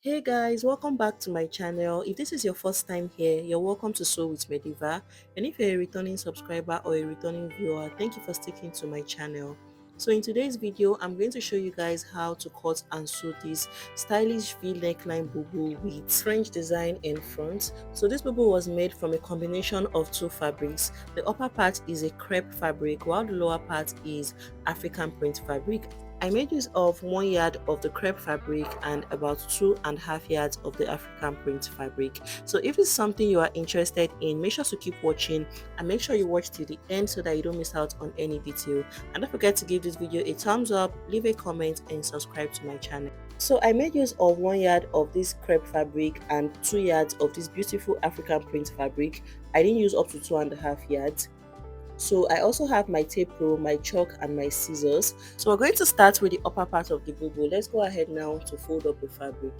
Hey guys, welcome back to my channel. If this is your first time here, you're welcome to Sew with Mediva. And if you're a returning subscriber or a returning viewer, thank you for sticking to my channel. So in today's video, I'm going to show you guys how to cut and sew this stylish V neckline bubu with French design in front. So this bubu was made from a combination of two fabrics. The upper part is a crepe fabric while the lower part is African print fabric. I made use of 1 yard of the crepe fabric and about 2.5 yards of the African print fabric. So if it's something you are interested in, make sure to keep watching and make sure you watch till the end so that you don't miss out on any detail. And don't forget to give this video a thumbs up, leave a comment and subscribe to my channel. So I made use of 1 yard of this crepe fabric and 2 yards of this beautiful African print fabric. I didn't use up to 2.5 yards. So I also have my tape roll, my chalk and my scissors. So we're going to start with the upper part of the bubu. Let's go ahead now to fold up the fabric.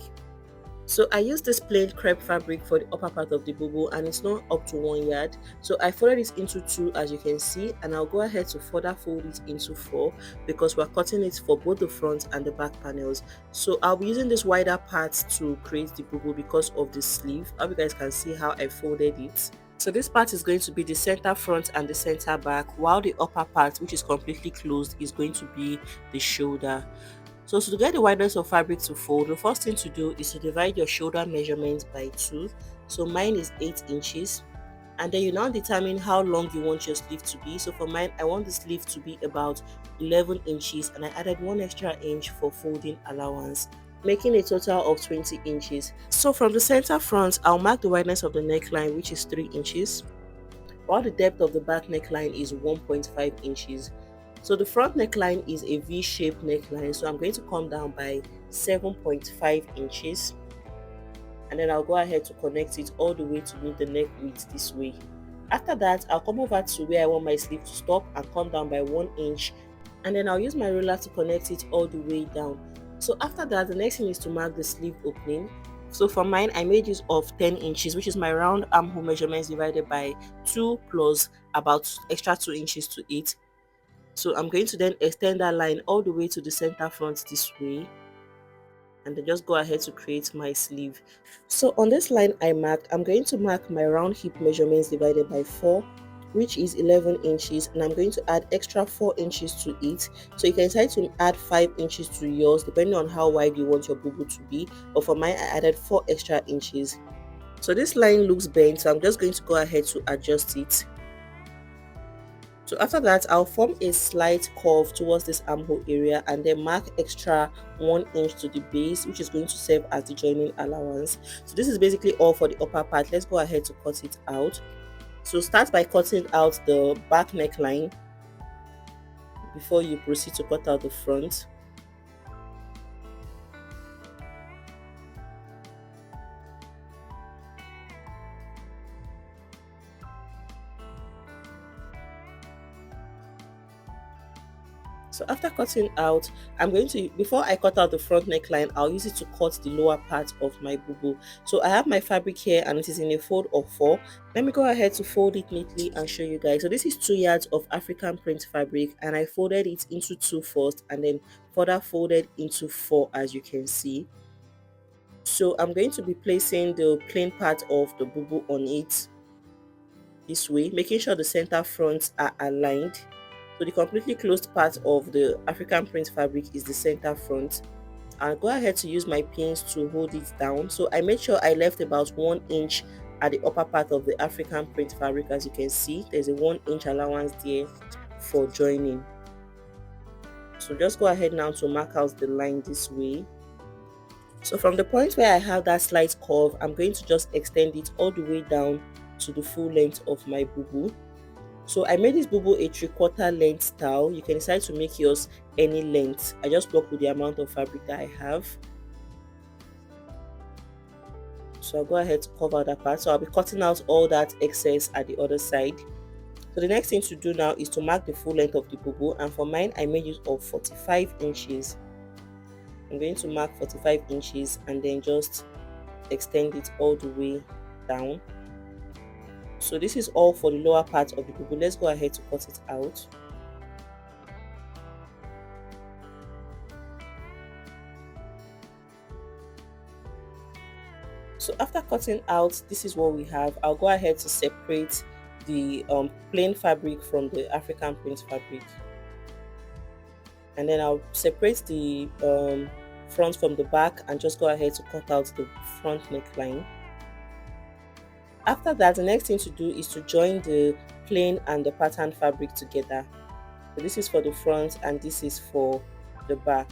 So I used this plain crepe fabric for the upper part of the bubu and it's not up to 1 yard. So I folded it into two as you can see, and I'll go ahead to further fold it into four because we're cutting it for both the front and the back panels. So I'll be using this wider part to create the bubu because of the sleeve. I hope you guys can see how I folded it. So this part is going to be the center front and the center back, while the upper part, which is completely closed, is going to be the shoulder. So to get the wideness of fabric to fold, the first thing to do is to divide your shoulder measurement by 2. So mine is 8 inches. And then you now determine how long you want your sleeve to be. So for mine, I want the sleeve to be about 11 inches and I added 1 extra inch for folding allowance, making a total of 20 inches. So from the center front, I'll mark the wideness of the neckline, which is 3 inches, while the depth of the back neckline is 1.5 inches. So the front neckline is a V-shaped neckline, so I'm going to come down by 7.5 inches. And then I'll go ahead to connect it all the way to meet the neck width this way. After that, I'll come over to where I want my sleeve to stop and come down by 1 inch, and then I'll use my ruler to connect it all the way down. So after that, the next thing is to mark the sleeve opening. So for mine, I made use of 10 inches, which is my round armhole measurements divided by 2 plus about extra 2 inches to it. So I'm going to then extend that line all the way to the center front this way, and then just go ahead to create my sleeve. So on this line I marked, I'm going to mark my round hip measurements divided by 4, which is 11 inches, and I'm going to add extra 4 inches to it. So you can decide to add 5 inches to yours depending on how wide you want your bubu to be, but for mine I added 4 extra inches. So this line looks bent, so I'm just going to go ahead to adjust it. So after that, I'll form a slight curve towards this armhole area and then mark extra 1 inch to the base, which is going to serve as the joining allowance. So this is basically all for the upper part. Let's go ahead to cut it out. So start by cutting out the back neckline before you proceed to cut out the front. So after cutting out, I'm going to, before I cut out the front neckline, I'll use it to cut the lower part of my bubu. So I have my fabric here and it is in a fold of 4. Let me go ahead to fold it neatly and show you guys. So this is 2 yards of African print fabric and I folded it into 2 first and then further folded into 4 as you can see. So I'm going to be placing the plain part of the bubu on it this way, making sure the center fronts are aligned. So the completely closed part of the African print fabric is the center front. I'll go ahead to use my pins to hold it down. So I made sure I left about 1 inch at the upper part of the African print fabric. As you can see, there's a 1 inch allowance there for joining. So just go ahead now to mark out the line this way. So from the point where I have that slight curve, I'm going to just extend it all the way down to the full length of my bubu. So I made this bubu a 3/4 length style. You can decide to make yours any length. I just work with the amount of fabric that I have. So I'll go ahead to cover that part. So I'll be cutting out all that excess at the other side. So the next thing to do now is to mark the full length of the bubu, and for mine I made use of 45 inches. I'm going to mark 45 inches and then just extend it all the way down. So this is all for the lower part of the bubu. Let's go ahead to cut it out. So after cutting out, this is what we have. I'll go ahead to separate the plain fabric from the African print fabric, and then I'll separate the front from the back and just go ahead to cut out the front neckline. After that, the next thing to do is to join the plain and the pattern fabric together. So this is for the front and this is for the back.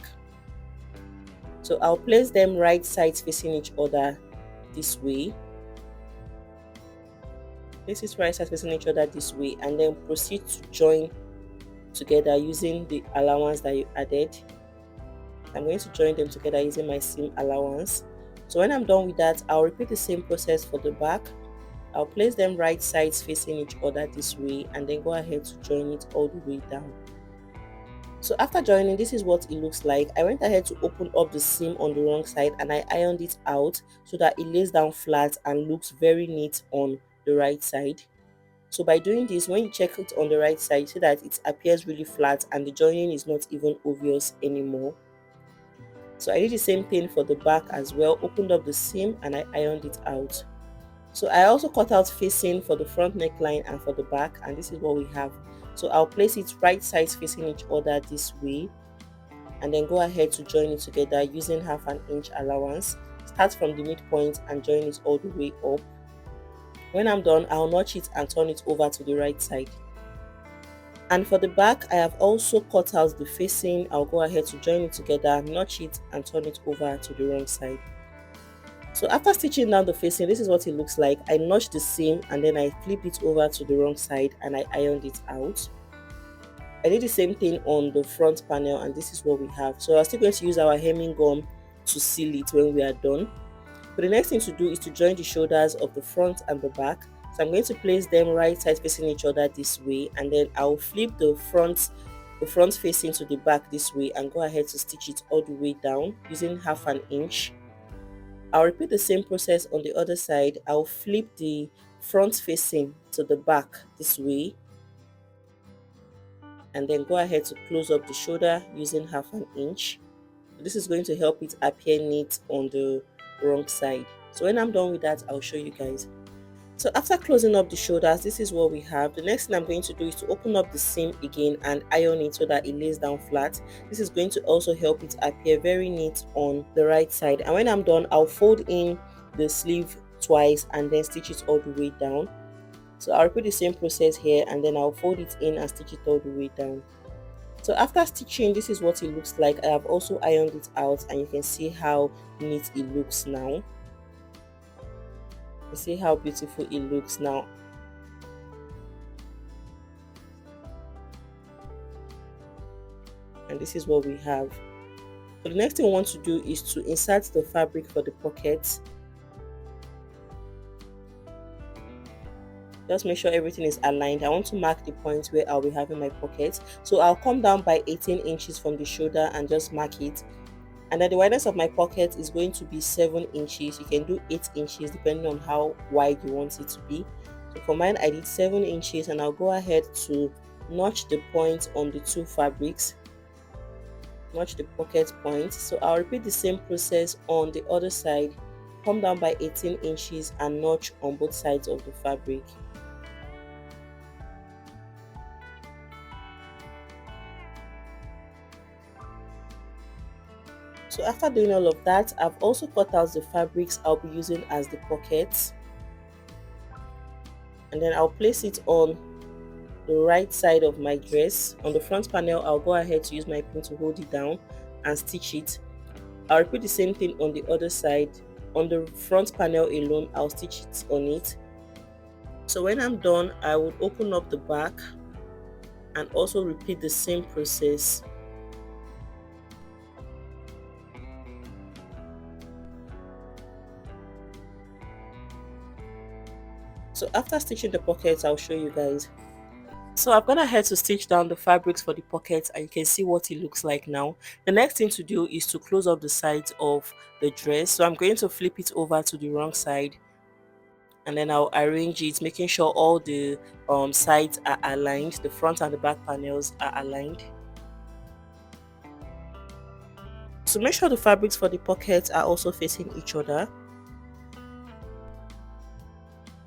So I'll place them right sides facing each other this way. This is right sides facing each other this way, and then proceed to join together using the allowance that you added. I'm going to join them together using my seam allowance. So when I'm done with that, I'll repeat the same process for the back. I'll place them right sides facing each other this way, and then go ahead to join it all the way down. So after joining, this is what it looks like. I went ahead to open up the seam on the wrong side and I ironed it out so that it lays down flat and looks very neat on the right side. So by doing this, when you check it on the right side, you see that it appears really flat and the joining is not even obvious anymore. So I did the same thing for the back as well, opened up the seam and I ironed it out. So I also cut out facing for the front neckline and for the back, and this is what we have. So I'll place it right sides facing each other this way, and then go ahead to join it together using 1/2 inch allowance. Start from the midpoint and join it all the way up. When I'm done, I'll notch it and turn it over to the right side. And for the back, I have also cut out the facing. I'll go ahead to join it together, notch it and turn it over to the wrong side. So after stitching down the facing, this is what it looks like. I notched the seam and then I flipped it over to the wrong side and I ironed it out. I did the same thing on the front panel and this is what we have. So I'm still going to use our hemming gum to seal it when we are done. But the next thing to do is to join the shoulders of the front and the back. So I'm going to place them right side facing each other this way, and then I'll flip the front facing to the back this way and go ahead to stitch it all the way down using 1/2 inch. I'll repeat the same process on the other side. I'll flip the front facing to the back this way and then go ahead to close up the shoulder using 1/2 inch. This is going to help it appear neat on the wrong side. So when I'm done with that, I'll show you guys. So after closing up the shoulders, this is what we have. The next thing I'm going to do is to open up the seam again and iron it so that it lays down flat. This is going to also help it appear very neat on the right side. And when I'm done, I'll fold in the sleeve twice and then stitch it all the way down. So I'll repeat the same process here and then I'll fold it in and stitch it all the way down. So after stitching, this is what it looks like. I have also ironed it out and you can see how neat it looks now. You see how beautiful it looks now. And this is what we have. So the next thing we want to do is to insert the fabric for the pockets. Just make sure everything is aligned. I want to mark the points where I'll be having my pockets. So I'll come down by 18 inches from the shoulder and just mark it. And then the wideness of my pocket is going to be 7 inches. You can do 8 inches depending on how wide you want it to be. So for mine, I did 7 inches and I'll go ahead to notch the points on the two fabrics. Notch the pocket points. So I'll repeat the same process on the other side. Come down by 18 inches and notch on both sides of the fabric. So after doing all of that, I've also cut out the fabrics I'll be using as the pockets. And then I'll place it on the right side of my dress. On the front panel, I'll go ahead to use my pin to hold it down and stitch it. I'll repeat the same thing on the other side. On the front panel alone, I'll stitch it on it. So when I'm done, I would open up the back and also repeat the same process. So after stitching the pockets, I'll show you guys. So I've gone ahead to stitch down the fabrics for the pockets and you can see what it looks like now. The next thing to do is to close up the sides of the dress. So I'm going to flip it over to the wrong side and then I'll arrange it, making sure all the sides are aligned, the front and the back panels are aligned. So make sure the fabrics for the pockets are also facing each other.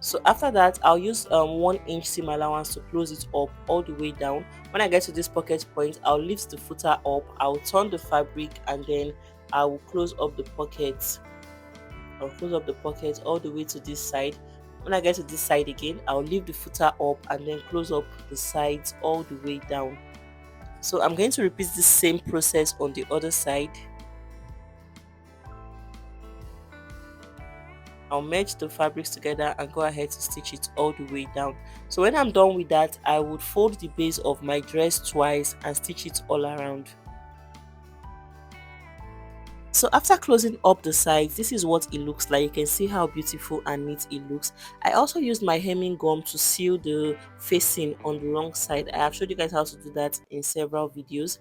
So after that, I'll use 1 inch seam allowance to close it up all the way down. When I get to this pocket point, I'll lift the footer up, I'll turn the fabric, and then I will close up the pocket. I'll close up the pocket all the way to this side. When I get to this side again, I'll leave the footer up and then close up the sides all the way down. So I'm going to repeat the same process on the other side. I'll merge the fabrics together and go ahead to stitch it all the way down. So when I'm done with that, I would fold the base of my dress twice and stitch it all around. So after closing up the sides, this is what it looks like. You can see how beautiful and neat it looks. I also used my hemming gum to seal the facing on the wrong side. I have showed you guys how to do that in several videos.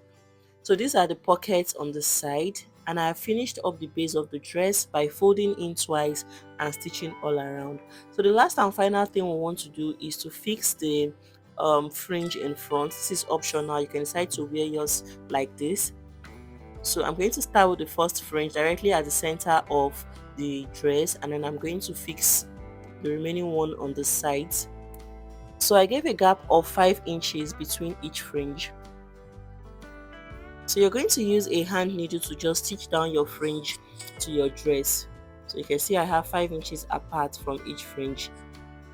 So these are the pockets on the side, and I have finished up the base of the dress by folding in twice and stitching all around. So the last and final thing we want to do is to fix the fringe in front. This is optional. You can decide to wear yours like this. So I'm going to start with the first fringe directly at the center of the dress, and then I'm going to fix the remaining one on the sides. So I gave a gap of 5 inches between each fringe. So you're going to use a hand needle to just stitch down your fringe to your dress. So you can see I have 5 inches apart from each fringe.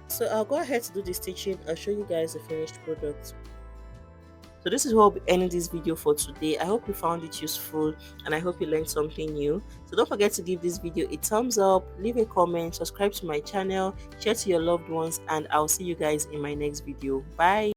So I'll go ahead to do the stitching. I'll show you guys the finished product. So this is what we'll be ending this video for today. I hope you found it useful and I hope you learned something new. So don't forget to give this video a thumbs up, leave a comment, subscribe to my channel, share to your loved ones, and I'll see you guys in my next video. Bye.